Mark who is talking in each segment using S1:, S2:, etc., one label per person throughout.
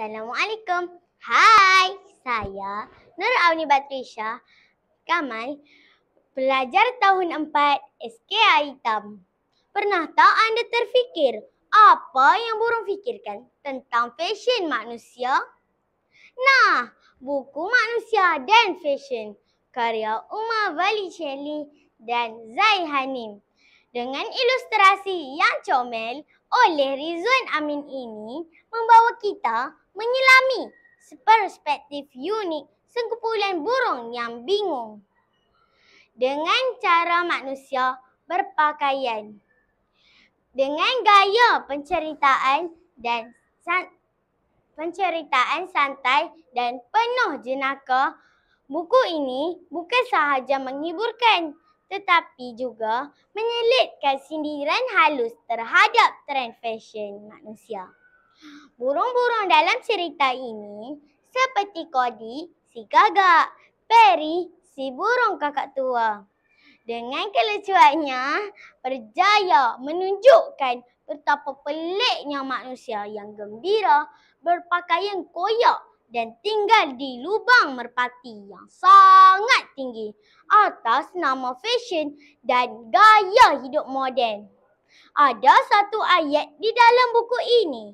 S1: Assalamualaikum. Hai, saya Nur Auni Batrisha Kamal, pelajar tahun 4 SKA Hitam. Pernah tak anda terfikir apa yang burung fikirkan tentang fashion manusia? Nah, buku Manusia dan Fashion karya Umar Valicelli dan Zai Hanim dengan ilustrasi yang comel oleh Rizwan Amin ini membawa kita menyelami perspektif unik sekumpulan burung yang bingung dengan cara manusia berpakaian. Dengan gaya penceritaan santai dan penuh jenaka, buku ini bukan sahaja menghiburkan tetapi juga menyelitkan sindiran halus terhadap trend fashion manusia. Burung-burung dalam cerita ini seperti Cody, si gagak, Perry, si burung kakak tua, dengan kelucuannya berjaya menunjukkan betapa peliknya manusia yang gembira berpakaian koyak dan tinggal di lubang merpati yang sangat tinggi atas nama fashion dan gaya hidup moden. Ada satu ayat di dalam buku ini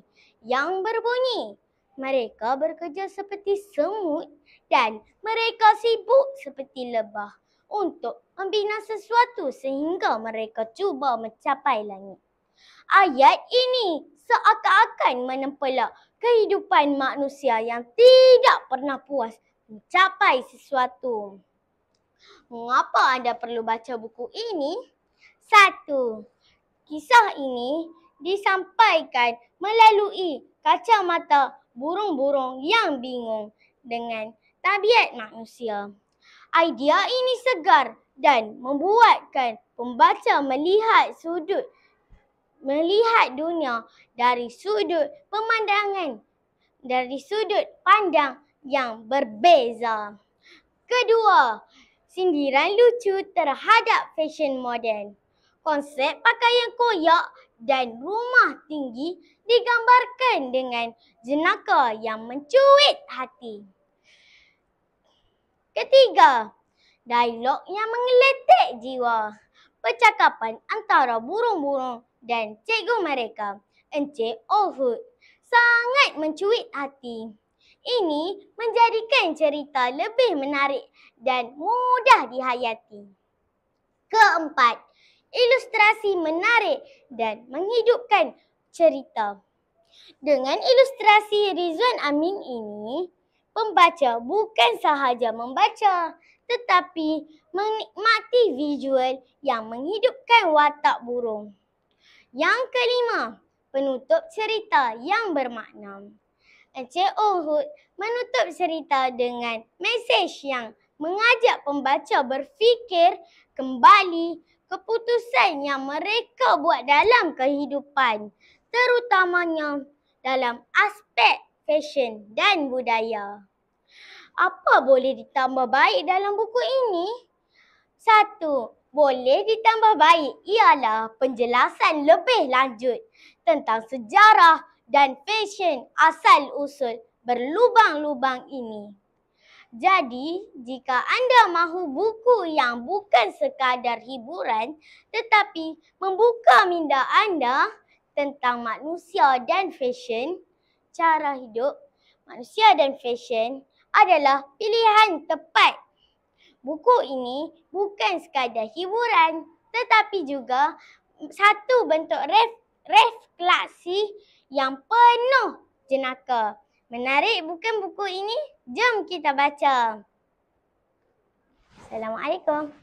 S1: yang berbunyi, mereka bekerja seperti semut dan mereka sibuk seperti lebah untuk membina sesuatu sehingga mereka cuba mencapai langit. Ayat ini seakan-akan menempelak kehidupan manusia yang tidak pernah puas mencapai sesuatu. Mengapa anda perlu baca buku ini? 1. Kisah ini disampaikan melalui kacamata burung-burung yang bingung dengan tabiat manusia. Idea ini segar dan membuatkan pembaca melihat dunia dari sudut pandang yang berbeza. Kedua, sindiran lucu terhadap fashion moden. Konsep pakaian koyak dan rumah tinggi digambarkan dengan jenaka yang mencuit hati. Ketiga, dialog yang menggeletek jiwa. Percakapan antara burung-burung dan cikgu mereka, Encik Ohud, sangat mencuit hati. Ini menjadikan cerita lebih menarik dan mudah dihayati. Keempat, ilustrasi menarik dan menghidupkan cerita. Dengan ilustrasi Rizwan Amin ini, pembaca bukan sahaja membaca tetapi menikmati visual yang menghidupkan watak burung. Yang kelima, penutup cerita yang bermakna. Encik Ohud menutup cerita dengan mesej yang mengajak pembaca berfikir kembali keputusan yang mereka buat dalam kehidupan, terutamanya dalam aspek fashion dan budaya. Apa boleh ditambah baik dalam buku ini? 1. Boleh ditambah baik ialah penjelasan lebih lanjut tentang sejarah dan fashion asal-usul berlubang-lubang ini. Jadi, jika anda mahu buku yang bukan sekadar hiburan tetapi membuka minda anda tentang manusia dan fashion, cara hidup manusia dan fashion adalah pilihan tepat. Buku ini bukan sekadar hiburan tetapi juga satu bentuk refleksi yang penuh jenaka. Menarik bukan buku ini? Jom kita baca. Assalamualaikum.